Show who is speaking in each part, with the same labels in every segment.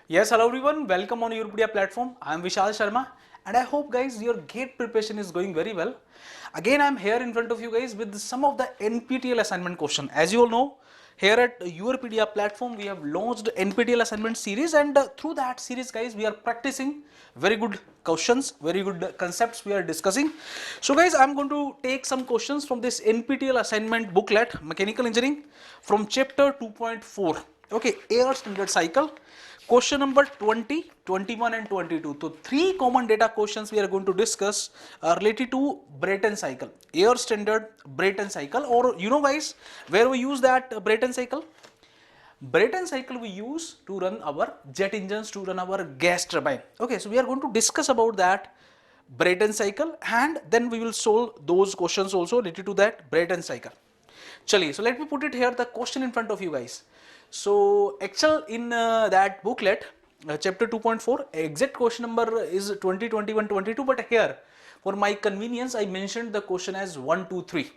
Speaker 1: Yes, hello everyone. Welcome on Europedia platform. I am Vishal Sharma, and I hope guys your GATE preparation is going very well. Again, I am here in front of you guys with some of the NPTEL assignment question. As you all know, here at Europedia platform we have launched NPTEL assignment series, and through that series guys we are practicing very good questions, very good concepts we are discussing. So guys, I am going to take some questions from this NPTEL assignment booklet, Mechanical Engineering, from chapter 2.4. Okay, air standard cycle. Question number 20, 21 and 22. So three common data questions we are going to discuss are related to Brayton cycle, air standard Brayton cycle, or you know guys where we use that Brayton cycle? Brayton cycle we use to run our jet engines, to run our gas turbine. Okay, so we are going to discuss about that Brayton cycle, and then we will solve those questions also related to that Brayton cycle. Chaliye, so let me put it here, the question in front of you guys. So actual in that booklet, chapter 2.4, exact question number is 20, 21, 22, but here for my convenience I mentioned the question as 1, 2, 3.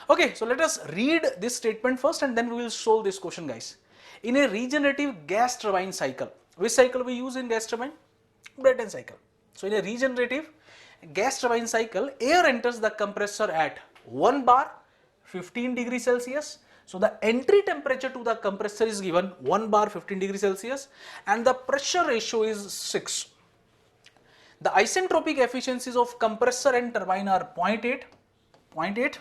Speaker 1: Okay, so let us read this statement first and then we will solve this question guys. In a regenerative gas turbine cycle, which cycle we use in gas turbine? Brayton cycle. So in a regenerative gas turbine cycle, air enters the compressor at 1 bar 15 degrees Celsius. So the entry temperature to the compressor is given 1 bar 15 degrees Celsius and the pressure ratio is 6. The isentropic efficiencies of compressor and turbine are 0.8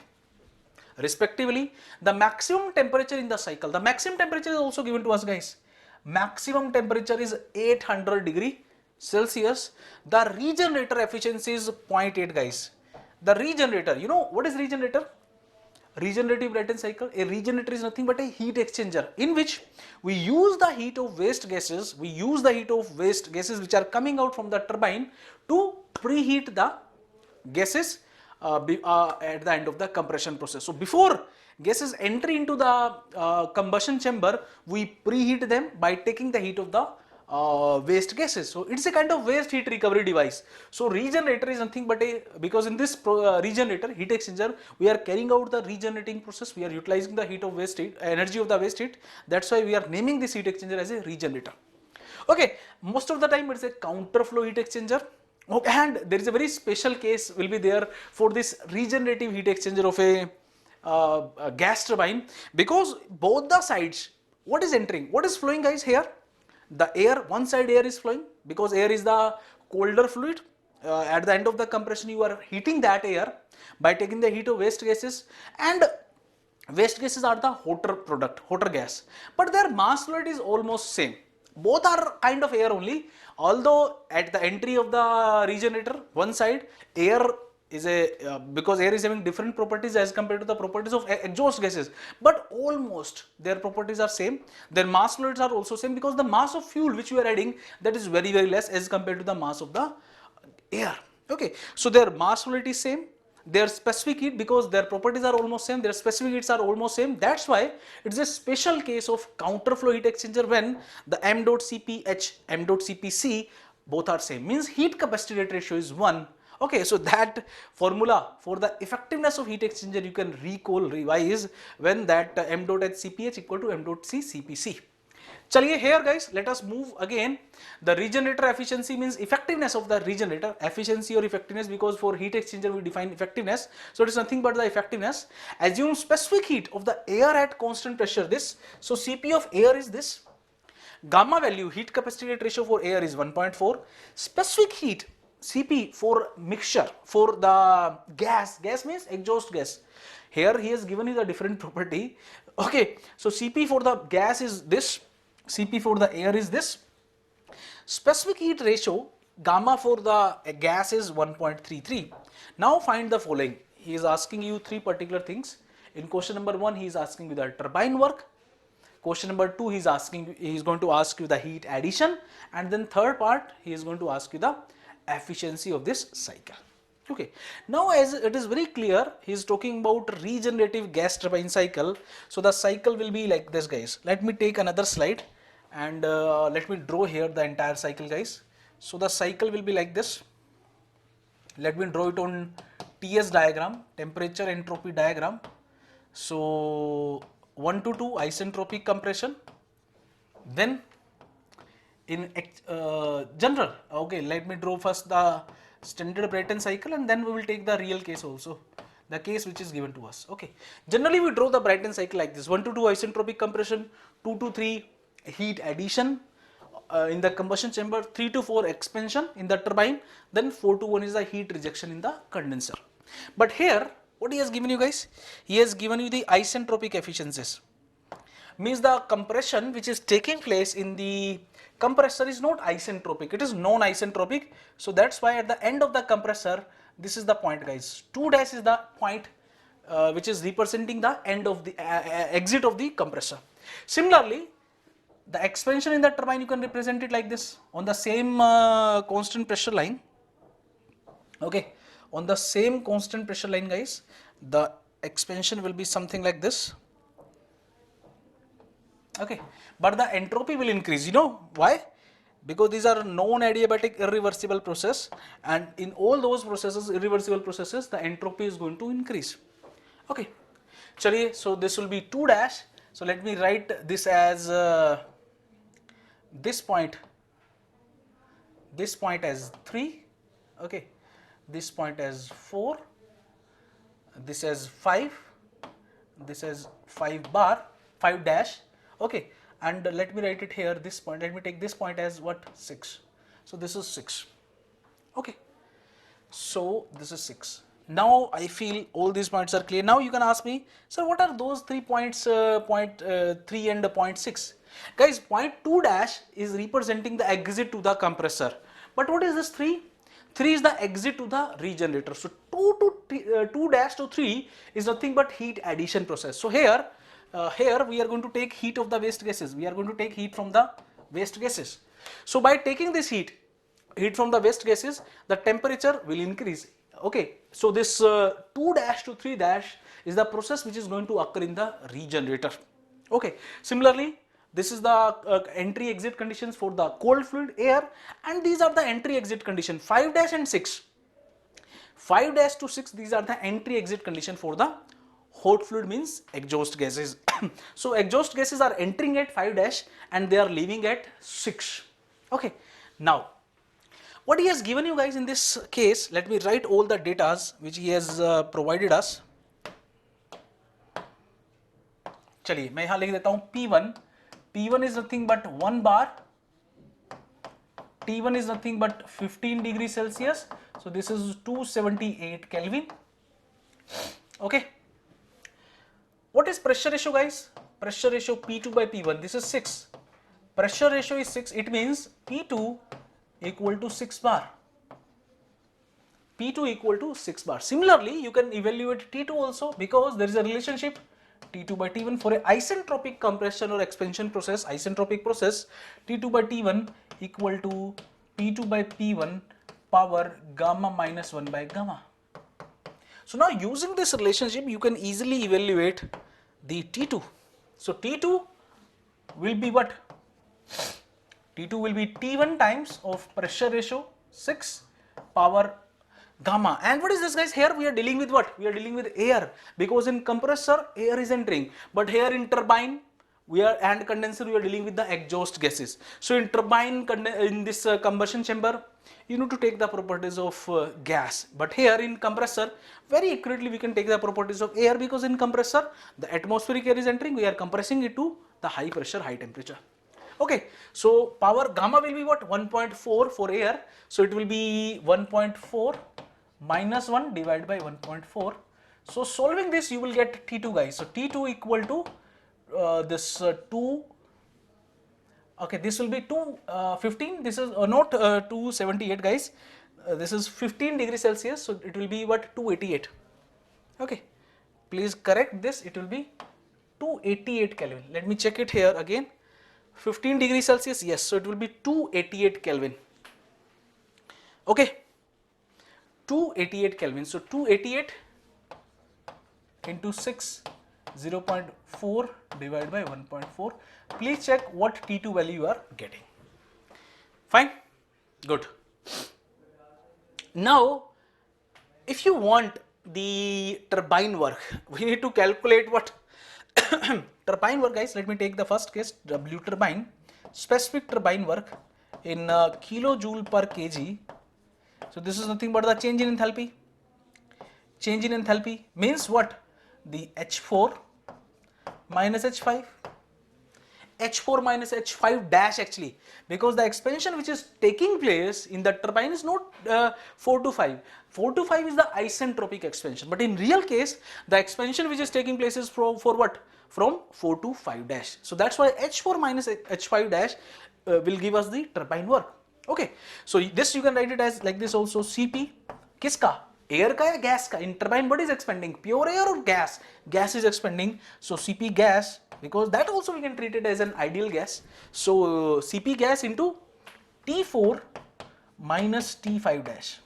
Speaker 1: respectively. The maximum temperature in the cycle, the maximum temperature is also given to us guys. Maximum temperature is 800 degree Celsius. The regenerator efficiency is 0.8 guys. The regenerator, you know what is regenerator? Regenerative Brayton cycle, a regenerator is nothing but a heat exchanger in which we use the heat of waste gases, which are coming out from the turbine to preheat the gases at the end of the compression process. So before gases enter into the combustion chamber, we preheat them by taking the heat of the waste gases. So it's a kind of waste heat recovery device. So regenerator is nothing but because in this regenerator heat exchanger we are carrying out the regenerating process, we are utilizing the heat of waste heat, energy of the waste heat. That's why we are naming this heat exchanger as a regenerator. Okay, most of the time it's a counterflow heat exchanger. Okay, and there is a very special case will be there for this regenerative heat exchanger of a gas turbine, because both the sides, what is entering, what is flowing guys here? The air, one side air is flowing because air is the colder fluid. At the end of the compression you are heating that air by taking the heat of waste gases, and waste gases are the hotter product, hotter gas, but their mass fluid is almost same. Both are kind of air only, although at the entry of the regenerator, one side air is because air is having different properties as compared to the properties of exhaust gases, but almost their properties are same. Their mass fluids are also same because the mass of fuel which you are adding, that is very less as compared to the mass of the air. Okay, so their mass fluid is same, their specific heat, because their properties are almost same, their specific heats are almost same. That's why it's a special case of counterflow heat exchanger when the m dot cph, m dot cpc both are same, means heat capacity rate ratio is 1. Okay, so that formula for the effectiveness of heat exchanger you can recall, revise, when that m dot h cph equal to m dot c cpc. Chaliye, here guys, let us move again. The regenerator efficiency means effectiveness of the regenerator, efficiency or effectiveness, because for heat exchanger we define effectiveness. So it is nothing but the effectiveness. Assume specific heat of the air at constant pressure, this. So Cp of air is this. Gamma value, heat capacity rate ratio for air is 1.4. Specific heat Cp for mixture, for the gas means exhaust gas. Here he has given you the different property. Okay, so Cp for the gas is this, Cp for the air is this. Specific heat ratio gamma for the gas is 1.33. Now find the following. He is asking you three particular things. In question number 1 he is asking you the turbine work. Question number 2 he is going to ask you the heat addition, and then third part he is going to ask you the efficiency of this cycle. Okay, now as it is very clear, he is talking about regenerative gas turbine cycle. So the cycle will be like this guys. Let me take another slide and let me draw here the entire cycle guys. So the cycle will be like this. Let me draw it on TS diagram, temperature entropy diagram. So 1 to 2 isentropic compression, then in general. Okay, let me draw first the standard Brayton cycle and then we will take the real case also, the case which is given to us. Okay, generally we draw the Brayton cycle like this: 1 to 2 isentropic compression, 2 to 3 heat addition in the combustion chamber, 3 to 4 expansion in the turbine, then 4 to 1 is the heat rejection in the condenser. But here what he has given you guys, he has given you the isentropic efficiencies, means the compression which is taking place in the compressor is not isentropic, it is non-isentropic. So that's why at the end of the compressor, this is the point guys, 2 dash is the point which is representing the end of the exit of the compressor. Similarly, the expansion in the turbine, you can represent it like this on the same constant pressure line. Okay, on the same constant pressure line guys, the expansion will be something like this. Okay, but the entropy will increase. You know why? Because these are non-adiabatic irreversible process, and in all those processes, irreversible processes, the entropy is going to increase. Okay, chaliye, so this will be 2 dash. So let me write this as this point as 3. Okay, this point as 4, this as 5, this as 5 bar, 5 dash. Okay, and let me write it here, this point, let me take this point as what, 6. So this is 6. Okay, so this is 6. Now I feel all these points are clear. Now you can ask me, sir, what are those 3 points, point 3 and point 6? Guys, point 2 dash is representing the exit to the compressor. But what is this 3? 3 is the exit to the regenerator. So 2 dash to 3 is nothing but heat addition process. So here we are going to take heat of the waste gases. We are going to take heat from the waste gases. So by taking this heat from the waste gases, the temperature will increase. Okay, so this 2 dash to 3 dash is the process which is going to occur in the regenerator. Okay, similarly, this is the entry exit conditions for the cold fluid air, and these are the entry exit condition 5 dash and 6. 5 dash to 6, these are the entry exit condition for the hot fluid, means exhaust gases. So exhaust gases are entering at 5 dash and they are leaving at 6. Okay, now what he has given you guys in this case, let me write all the datas which he has provided us. चलिए मैं यहाँ लिख देता हूँ P1. P1 is nothing but 1 bar. T1 is nothing but 15 degrees Celsius. So this is 278 Kelvin. Okay. What is pressure ratio, guys? Pressure ratio P2 by P1. This is 6. Pressure ratio is 6. It means P2 equal to 6 bar. P2 equal to 6 bar. Similarly, you can evaluate T2 also, because there is a relationship T2 by T1 for a isentropic compression or expansion process, isentropic process, T2 by T1 equal to P2 by P1 power gamma minus 1 by gamma. So now using this relationship, you can easily evaluate the T2. So T2 will be what? T2 will be T1 times of pressure ratio 6 power gamma. And what is this, guys? Here we are dealing with what? We are dealing with air, because in compressor air is entering, but here in turbine and condenser we are dealing with the exhaust gases. So in turbine, in this combustion chamber, you need to take the properties of gas, but here in compressor very accurately we can take the properties of air, because in compressor the atmospheric air is entering, we are compressing it to the high pressure, high temperature. Okay, so power gamma will be what? 1.4 for air, so it will be 1.4 minus 1 divided by 1.4. So solving this you will get T2, guys. So T2 equal to this 2, okay, this will be 215, this is not 278, guys, this is 15 degrees Celsius, so it will be what? 288. Okay, please correct this, it will be 288 Kelvin. Let me check it here again. 15 degrees Celsius, yes, so it will be 288 Kelvin. Okay, 288 Kelvin. So 288 into 6, 0.4 divided by 1.4. Please check what T2 value you are getting. Fine, good. Now, if you want the turbine work, we need to calculate what? Turbine work, guys. Let me take the first case, W turbine, specific turbine work. in kilojoule per kg. So this is nothing but the change in enthalpy. Change in enthalpy means what? The H4 minus H5. H4 minus H5 dash actually, because the expansion which is taking place in the turbine is not 4 to 5. 4 to 5 is the isentropic expansion, but in real case the expansion which is taking place is for what? From 4 to 5 dash. So that's why H4 minus H5 dash will give us the turbine work. Okay, so this you can write it as like this also. Cp किसका? Air का या gas का? In turbine what is expanding? Pure air or gas? Gas is expanding. So Cp gas, because that also we can treat it as an ideal gas. So Cp gas into T4 minus T5 dash.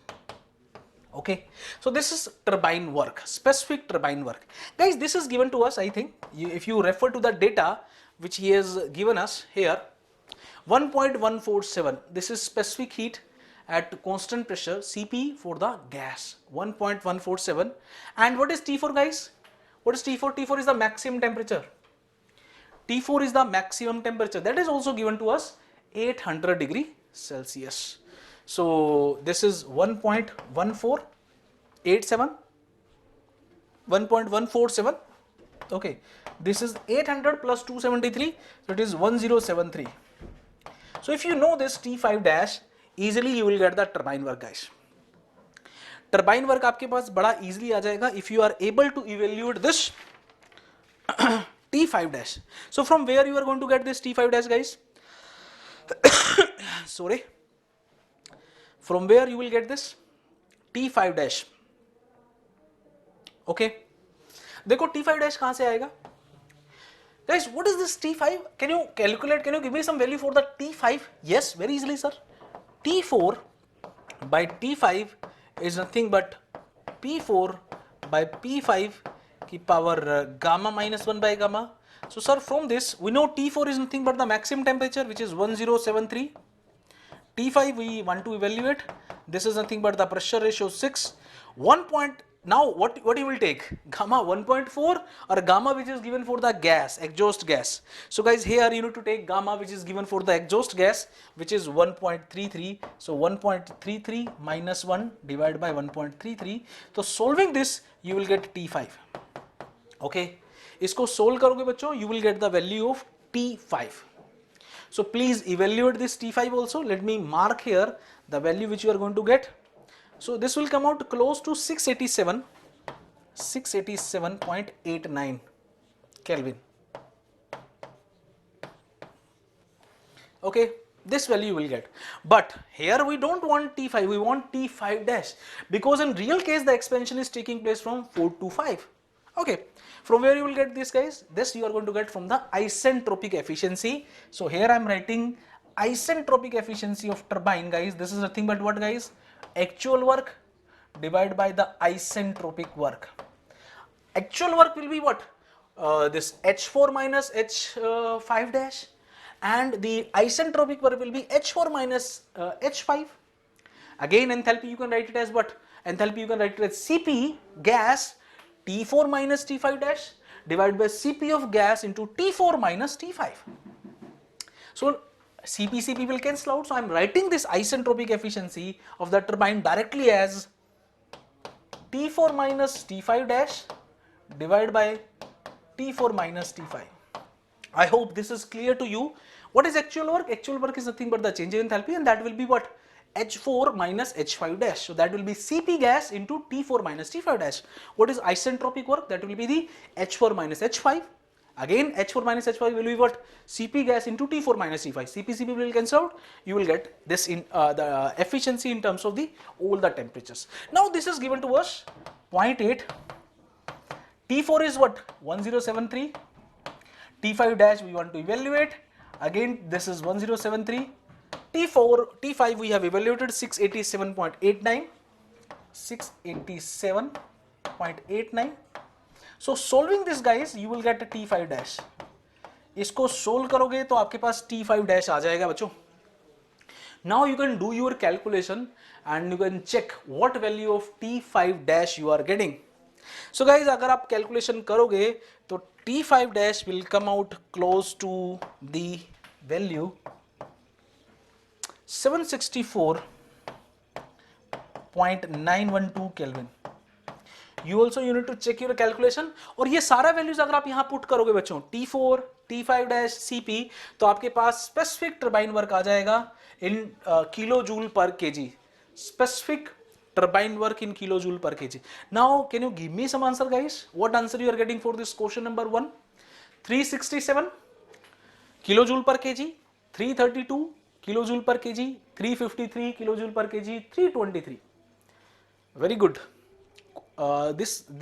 Speaker 1: Okay, so this is turbine work, specific turbine work. Guys, this is given to us, I think, if you refer to the data which he has given us here, 1.147, this is specific heat at constant pressure, Cp for the gas, 1.147. And what is T4, guys? What is T4? T4 is the maximum temperature. T4 is the maximum temperature. That is also given to us 800 degree Celsius. So this is 1.1487, 1.147. Okay, this is 800 plus 273, so it is 1073. So if you know this T5 dash, easily you will get the turbine work, guys. Turbine work आपके पास बड़ा easily आ जाएगा if you are able to evaluate this T5 dash. So from where you are going to get this T5 dash, guys? Sorry. From where you will get this T5 dash? Okay. देखो T5 dash कहाँ से आएगा? Guys, what is this T5? Can you calculate? Can you give me some value for the T5? Yes, very easily, sir. T4 by T5 is nothing but P4 by P5 की power gamma minus 1 by gamma. So sir, from this we know T4 is nothing but the maximum temperature, which is 1073. T5 we want to evaluate. This is nothing but the pressure ratio 6. Now what you will take? Gamma 1.4 or gamma which is given for the gas, exhaust gas. So guys, here you need to take gamma which is given for the exhaust gas, which is 1.33. So 1.33 minus 1 divided by 1.33. So solving this you will get T5. Okay, इसको solve करोगे बच्चों, you will get the value of T5. So please evaluate this T5 also. Let me mark here the value which you are going to get. So this will come out close to 687.89 Kelvin. Okay, this value you will get. But here we don't want T5, we want T5 dash, because in real case the expansion is taking place from 4 to 5. Okay, from where you will get this, guys? This you are going to get from the isentropic efficiency. So here I am writing isentropic efficiency of turbine, guys. This is nothing but what, guys? Actual work divided by the isentropic work. Actual work will be what? This H4 minus H5 dash, and the isentropic work will be H4 minus H5. Again, enthalpy you can write it as what? Enthalpy you can write it as Cp gas T4 minus T5 dash divided by Cp of gas into T4 minus T5. So Cp will cancel out. So I am writing this isentropic efficiency of the turbine directly as T4 minus T5 dash divided by T4 minus T5. I hope this is clear to you. What is actual work? Actual work is nothing but the change in enthalpy, and that will be what? H4 minus H5 dash. So that will be Cp gas into T4 minus T5 dash. What is isentropic work? That will be the H4 minus H5. Again, H4 minus H5 will be what? Cp gas into T4 minus T5. Cp will cancel out. You will get this in the efficiency in terms of the all the temperatures. Now this is given to us 0.8. T4 is what? 1073. T5 dash we want to evaluate. Again, this is 1073. T5 we have evaluated 687.89. 687.89. So solving this, guys, you will get a T5 dash. इसको solve करोगे तो आपके पास T5 dash आ जाएगा बच्चों. Now you can do your calculation and you can check what value of T5 dash you are getting. So guys, अगर आप calculation करोगे तो T5 dash will come out close to the value 764.912 kelvin. You also unit to check your calculation. और ये सारा values अगर आप यहां पुट करोगे बच्चों, T4, T5 CP, तो आपके पास स्पेसिफिक टर्बाइन वर्क आ जाएगा इन किलो जूल पर KG. Specific turbine work in kilojoule per kg. Now can you give me some answer guys? What answer you are getting for this question number 1? 367 kilojoule per kg, 332 kilojoule per kg, 353 kilojoule per kg, 323. Very good.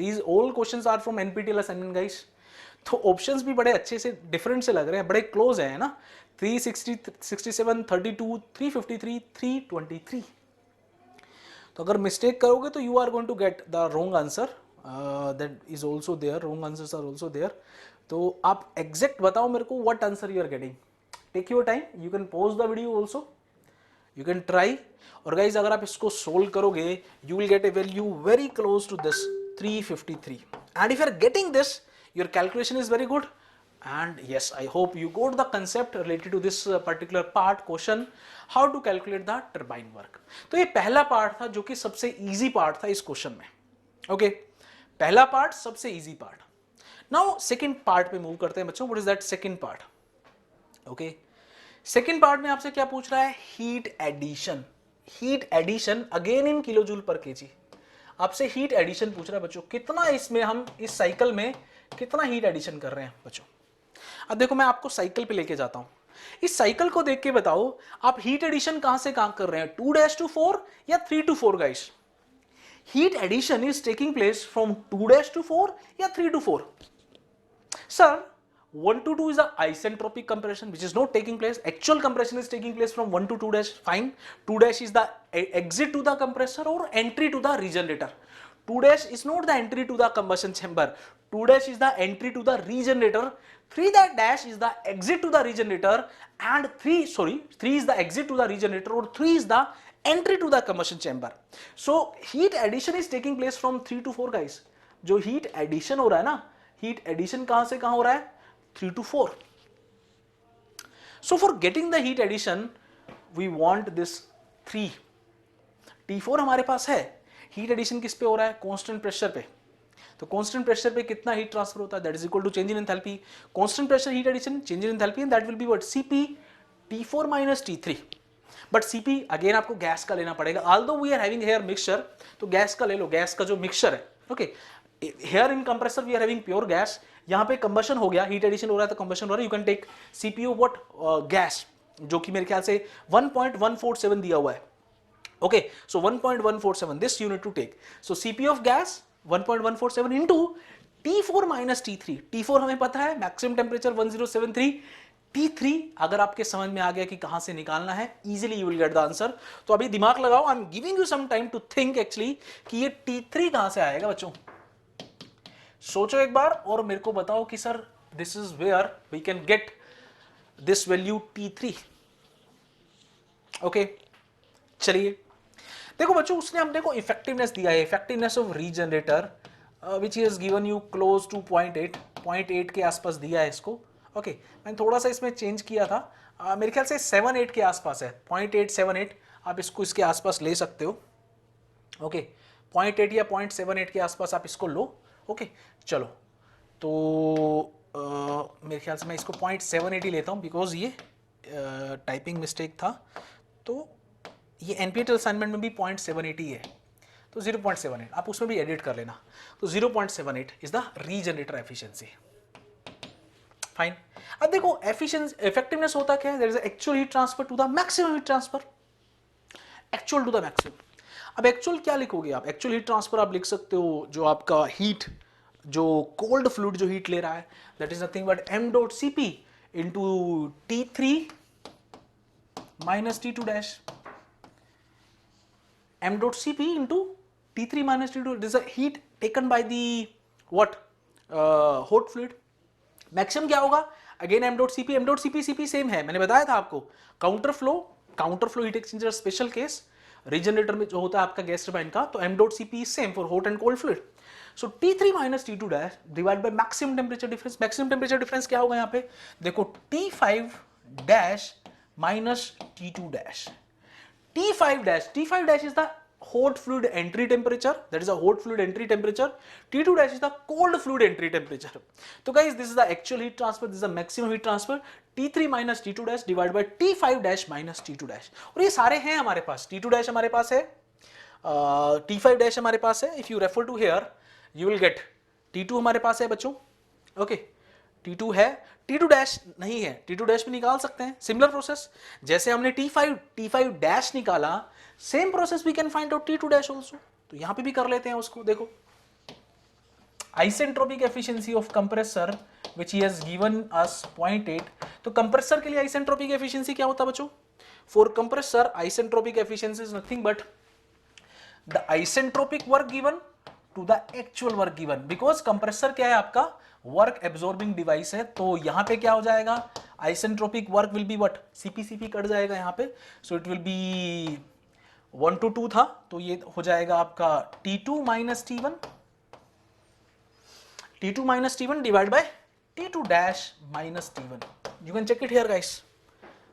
Speaker 1: These all questions are from NPTEL assignment guys. तो options भी बड़े अच्छे से different से लग रहे हैं, बड़े क्लोज हैं ना। 360, 67, 32, 353, 323। तो अगर मिस्टेक करोगे तो you are going to get the wrong answer, that is also there, wrong answers are also there. तो आप एग्जैक्ट बताओ मेरे को what answer you are getting. Take your time, you can pause the video also, you can try. और guys अगर आप इसको solve करोगे you will get a value very close to this 353। And if you are getting this your calculation is very good. And yes, I hope you got the concept related to this particular part question, how to calculate the turbine work. तो ये पहला part था जो कि सबसे easy part था इस question में। ओके, पहला पार्ट सबसे easy part. Now second part पे मूव करते हैं बच्चों। What is that second part? Okay, second part में आपसे क्या पूछ रहा है? Heat addition. Heat addition again in kilojoule per KG. आपसे हीट एडिशन पूछ रहा है बच्चों, कितना इसमें हम इस साइकिल में कितना हीट एडिशन कर रहे हैं बच्चों। अब देखो मैं आपको साइकिल पे लेके जाता हूं, इस साइकिल को देख के बताओ आप हीट एडिशन कहां से कहां कर रहे हैं, 2' to 4 या 3 to 4 guys? Heat addition is taking place from 2' to 4 या 3 to 4? Sir 1 to 2 is the isentropic compression which is not taking place. Actual compression is taking place from 1 to 2'. Fine. 2' is the exit to the compressor or entry to the regenerator. 2' is not the entry to the combustion chamber. 2' is the entry to the regenerator. 3' is the exit to the regenerator, and 3 is the exit to the regenerator, or 3 is the entry to the combustion chamber. So heat addition is taking place from 3 to 4 guys. जो heat addition हो रहा है ना, heat addition कहां से कहां हो रहा है? 3 to 4. So for getting the heat addition we want this 3. T4 हमारे पास है। हीट एडिशन किस पे हो रहा है? कांस्टेंट प्रेशर पे। तो कांस्टेंट प्रेशर पे कितना हीट ट्रांसफर होता है? That is equal to change in enthalpy. Constant pressure heat addition, change in enthalpy, and that will be what? Cp T4 minus T3। But Cp again आपको gas का लेना पड़ेगा। Although we are having here mixture, तो gas का ले लो, gas का जो मिक्सचर है। Okay, here in compressor we are having pure gas. यहां पे कंबशन हो गया, हीट एडिशन हो रहा है तो कंबशन हो रहा है। You can take Cpo what gas, जो कि मेरे ख्याल से 1.147 दिया हुआ है। Okay, so 1.147, this you need to take. So Cp of gas 1.147 into T4 minus T3. T4 हमें पता है मैक्सिमम टेम्परेचर 1073। T3 अगर आपके समझ में आ गया कि कहां से निकालना है, easily you will get the answer. तो अभी दिमाग लगाओ, I'm giving you some time to think actually कि ये T3 कहां से आएगा बच्चों। सोचो एक बार और मेरे को बताओ कि sir this is where we can get this value T3. Okay, चलिए देखो बच्चों, उसने हमने को इफेक्टिवनेस दिया है, effectiveness of regenerator which is given you close to 0.8 के आसपास दिया है इसको। ओके, मैंने थोड़ा सा इसमें चेंज किया था, मेरे ख्याल से 7.8 के आसपास है, 0.878। आप इसको इसके आसपास ले सकते हो। ओके, 0.8 या 0.78 के आसपास आप इसको लो। ओके, चलो तो मेरे ख्याल से मैं इसको 0.78 ही लेता हूँ, बिकॉज ये टाइपिंग मिस्टेक था। तो ये NPTEL असाइनमेंट में भी 0.78 ही है, तो 0.78 आप उसमें भी एडिट कर लेना। तो 0.78 is the regenerator efficiency. Fine. अब देखो एफिशिएंसी, इफेक्टिवनेस होता क्या है? There is actual heat transfer to the maximum heat transfer, actual to the maximum. अब एक्चुअल क्या लिखोगे आप? एक्चुअल हीट ट्रांसफर आप लिख सकते हो जो आपका हीट, जो कोल्ड फ्लूइड जो हीट ले रहा है, that is nothing but m.Cp into T3 minus T2 m.Cp into T3 minus T2. This is a heat taken by the what? Hot fluid. Maximum क्या होगा? Again m.Cp, m.Cp Cp same है, मैंने बताया था आपको। Counter flow heat exchanger special case, regenerator में जो होता है आपका गैस टरबाइन का, तो m.Cp same for hot and cold fluid. So T3 minus T2 divide by maximum temperature difference. Maximum temperature difference क्या होगा यहाँ पे? देखो T5 minus T2 T5 dash is the hot fluid entry temperature, that is a hot fluid entry temperature. T2 dash is the cold fluid entry temperature. So guys, this is the actual heat transfer, this is the maximum heat transfer. T3 minus T2 dash divided by T5 dash minus T2 dash. और ये सारे हैं हमारे पास. T2 dash हमारे पास है, T5 dash हमारे पास है. If you refer to here, you will get T2 हमारे पास है बच्चों. Okay, T2 है, T2 डैश नहीं है, T2 डैश भी निकाल सकते हैं. सिमिलर प्रोसेस, जैसे हमने T5 डैश निकाला, same process we can find out T2 dash also. तो यहां पे भी कर लेते हैं उसको. देखो, isentropic efficiency of compressor which he has given us 0.8. तो कंप्रेसर के लिए आइसेंट्रोपिक एफिशिएंसी क्या होता है बच्चों? For compressor isentropic efficiency is nothing but the isentropic work given to the actual work given. Because compressor क्या है आपका? वर्क एब्जॉर्बिंग डिवाइस है. तो यहां पे क्या हो जाएगा? Isentropic work will be what? CP cut जाएगा यहां पे. So it will be 1 to 2 था, तो ये हो जाएगा आपका T2 minus T1, T2 minus T1 divide by T2 dash minus T1. You can check it here guys.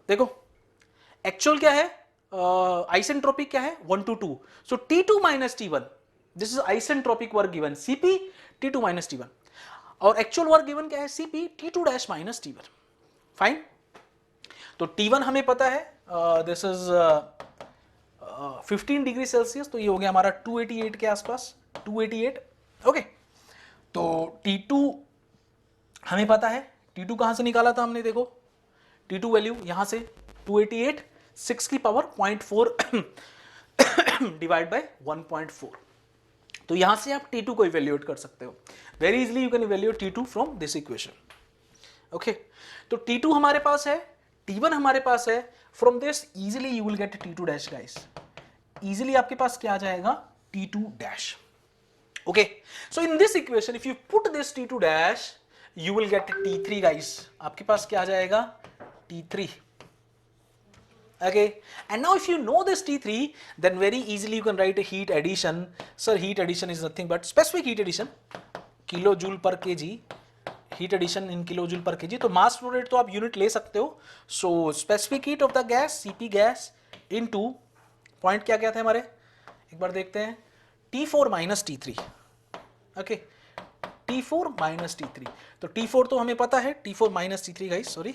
Speaker 1: देखो, एक्चुअल क्या है? आइसेंट्रोपिक क्या है? 1 to 2. So T2 minus T1, this is isentropic work given, CP T2 minus T1. और actual work given क्या है? CP T2 dash minus T1. Fine. तो T1 हमें पता है, दिस इज 15 डिग्री सेल्सियस, तो ये हो गया हमारा 288 के आसपास, 288. ओके, तो T2 हमें पता है. T2 कहां से निकाला था हमने? देखो, T2 वैल्यू यहां से 288, 6 की पावर 0.4 डिवाइड बाय 1.4. तो यहां से आप T2 को इवेल्युएट कर सकते हो. Very easily you can evaluate T2 from this equation. Okay, तो T2 हमारे पास है, T1 हमारे पास है. From this easily you will gate T2 dash guys. Easily आपके पास क्या आ जाएगा? T2 dash. Okay, so in this equation if you put this T2 dash you will gate T3 guys. आपके पास क्या आ जाएगा? T3. Okay, and now if you know this T3, then very easily you can write a heat addition. Sir, heat addition is nothing but specific heat addition, kilojoule per kg. Heat addition in kilojoule per kg. तो mass flow rate तो आप unit ले सकते हो. So specific heat of the gas, CP gas into point क्या क्या थे हमारे? एक बार देखते हैं. T4 minus T3. Okay, T4 minus T3. तो T4 तो हमें पता है, T4 minus T3 guys, sorry,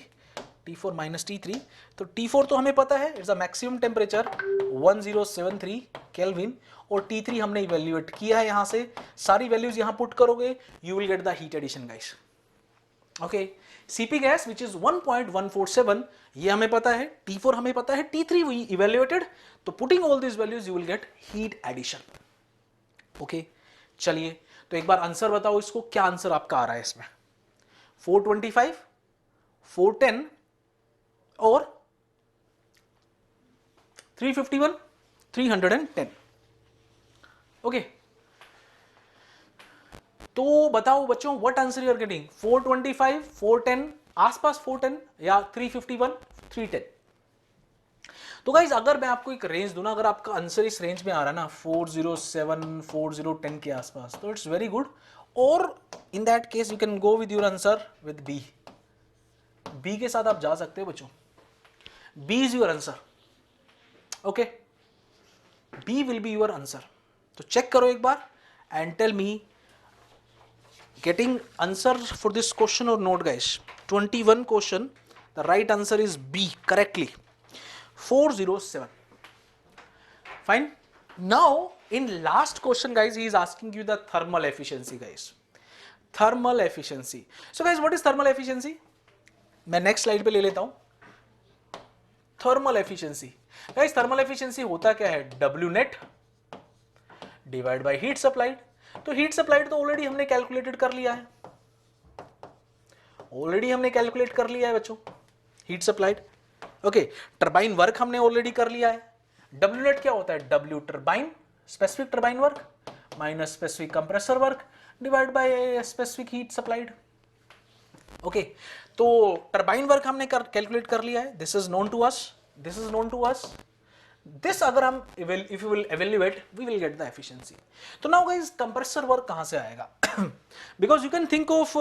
Speaker 1: T4 minus T3. तो T4 तो हमें पता है, it's a maximum temperature 1073 kelvin. और T3 हमने इवेल्युएट किया है यहां से. सारी वैल्यूज यहां पुट करोगे, you will get the heat addition guys. Okay, CP gas which is 1.147, ये हमें पता है. T4 हमें पता है, T3 वी इवेल्युएटेड. तो putting all this values you will get heat addition. Okay, चलिए, तो एक बार आंसर बताओ इसको, क्या आंसर आपका आ रहा है इसमें? 425, 410 और 351, 310. ओके, तो बताओ बच्चों, what answer you are getting? 425, 410, आसपास 410 या 351, 310. तो गाइज अगर मैं आपको एक रेंज दूं ना, अगर आपका आंसर इस रेंज में आ रहा है ना 407, 4010 के आसपास, तो इट्स वेरी गुड. और in that case you can go with your answer with B. B के साथ आप जा सकते हो बच्चों. B is your answer. Okay, B will be your answer. तो चेक करो एक बार and tell me getting answer for this question or not guys. 21 question, the right answer is B correctly, 407. Fine. Now in last question guys, he is asking you the thermal efficiency guys. Thermal efficiency. So guys, what is thermal efficiency? मैं next slide पे ले लेता हूं. Thermal efficiency guys, thermal efficiency होता क्या है? W net divided by heat supplied. तो heat supplied तो ऑलरेडी हमने कैलकुलेटेड कर लिया है, ऑलरेडी हमने कैलकुलेट कर लिया है बच्चों, heat supplied. Okay, turbine work हमने ऑलरेडी कर लिया है. डब्ल्यू नेट क्या होता है? W turbine, specific turbine work minus specific compressor work divide by specific heat supplied. Okay, तो टरबाइन वर्क हमने कैलकुलेट कर लिया है. This is known to us, this is known to us. This अगर हम if you will evaluate, we will get the efficiency. तो now guys, compressor work कहाँ से आएगा? Because you can think of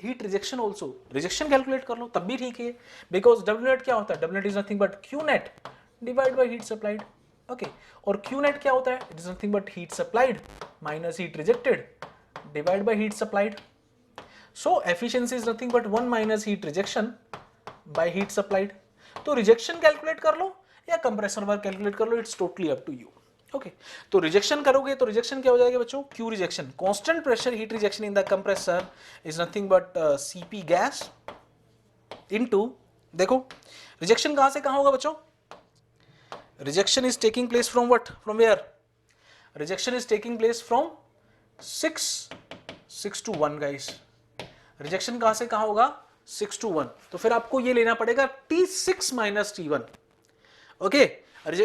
Speaker 1: heat rejection also. Rejection calculate कर लो तब भी ठीक है. Because W net क्या होता है? W net is nothing but Q net divide by heat supplied. Okay, और Q नेट क्या होता है? It is nothing but heat supplied minus heat rejected divide by heat supplied. So efficiency is nothing but 1 minus heat rejection by heat supplied. तो rejection calculate कर लो या compressor work calculate कर लो, it's totally up to you. Okay, तो rejection करोगे तो rejection क्या हो जाएगा बच्चों? Q rejection, constant pressure heat rejection in the compressor is nothing but Cp gas into, देखो रिजेक्शन कहां से कहां होगा बच्चों? Rejection is taking place from what? From where? Rejection is taking place from 6 to 1 guys. Rejection कहां से कहां होगा? 6 to 1. तो फिर आपको ये लेना पड़ेगा T6 minus T1. Okay,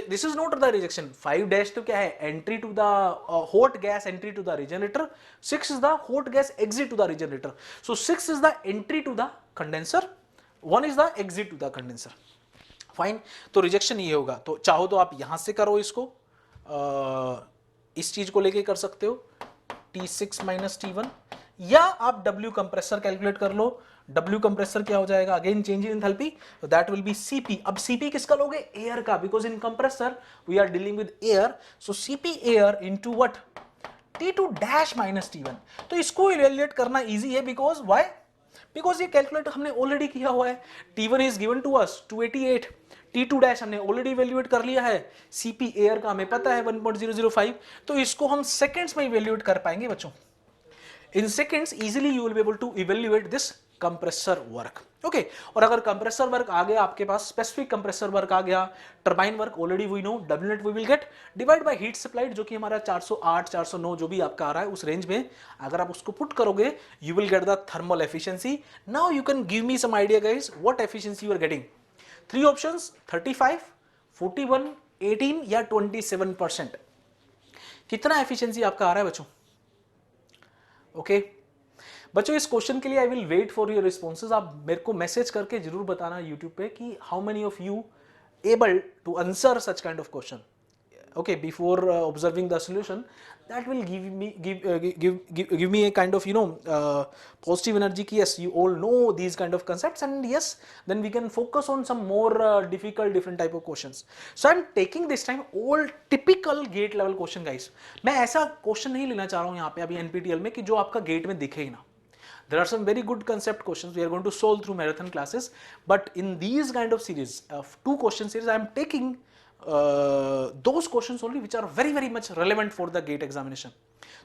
Speaker 1: this is not the rejection. 5 dash तो क्या है? Entry to the hot gas, entry to the regenerator. 6 is the hot gas exit to the regenerator. So 6 is the entry to the condenser, 1 is the exit to the condenser. Fine, तो rejection ये होगा. तो चाहो तो आप यहां से करो इसको, इस चीज को लेके कर सकते हो T6 minus T1, या आप W कंप्रेसर कैलकुलेट कर लो. W कंप्रेसर क्या हो जाएगा? Again change in enthalpy, that will be Cp. अब Cp किसका लोगे? एयर का, because in compressor we are dealing with air. So Cp air into what? T2 dash minus T1. तो इसको इवैल्यूएट करना इजी है, बिकॉज व्हाई? बिकॉज ये calculate हमने ऑलरेडी किया हुआ है. T1 is given to us 288, T2 dash हमने ऑलरेडी इवैल्यूएट कर लिया है, Cp एयर का हमें पता है 1.005. तो इसको हम सेकंड्स में इवैल्यूएट कर पाएंगे बच्चों. In seconds easily you will be able to evaluate this compressor work. Okay, और अगर compressor work आ गया आपके पास, specific compressor work आ गया, turbine work already we know, W net we will get divide by heat supplied, जो कि हमारा 408 409 जो भी आपका आ रहा है उस रेंज में, अगर आप उसको पुट करोगे you will get the thermal efficiency. Now you can give me some idea guys what efficiency you are getting. 3 options 35, 41, 18 या 27%. कितना efficiency आपका आ रहा है बच्चों? ओके बच्चों, इस क्वेश्चन के लिए I will wait for your responses. आप मेरे को मैसेज करके जरूर बताना यूट्यूब पे कि how many of you able to answer such kind of question. Okay, before observing the solution, that will give me a kind of positive energy ki yes you all know these kind of concepts, and yes then we can focus on some more difficult different type of questions. So I'm taking this time all typical gate level question guys. मैं ऐसा question नहीं लेना चाह रहा हूं यहाँ पे अभी NPTEL में कि जो आपका गेट में दिखे ही ना. There are some very good concept questions we are going to solve through marathon classes, but in these kind of series of 2 question series I am taking those questions only which are very very much relevant for the gate examination.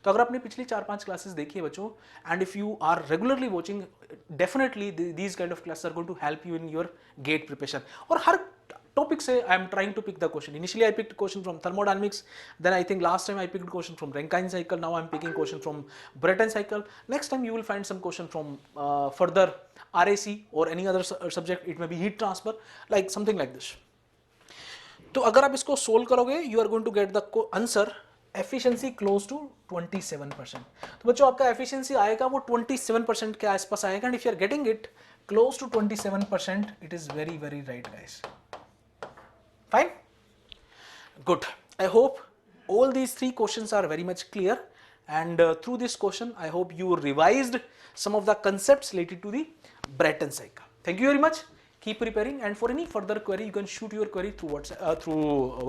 Speaker 1: तो अगर आपने पिछली 4-5 classes देखी है बच्चों, and if you are regularly watching, definitely these kind of classes are going to help you in your gate preparation. और हर topic से I am trying to pick the question. Initially I picked question from thermodynamics, then I think last time I picked question from Rankine cycle, now I am picking question from Brayton cycle. Next time you will find some question from further RAC or any other subject, it may be heat transfer, like something like this. तो अगर आप इसको solve करोगे you are going to get the answer efficiency close to 27%. तो बच्चों आपका efficiency आएगा वो 27% के आसपास आएगा, and if you are getting it close to 27%, it is very very right guys. Fine, good. I hope all these 3 questions are very much clear, and through this question I hope you revised some of the concepts related to the Brayton cycle. Thank you very much. Keep preparing, and for any further query you can shoot your query through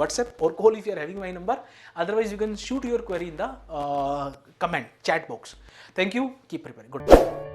Speaker 1: WhatsApp or call if you are having my number. Otherwise you can shoot your query in the comment chat box. Thank you. Keep preparing. Good.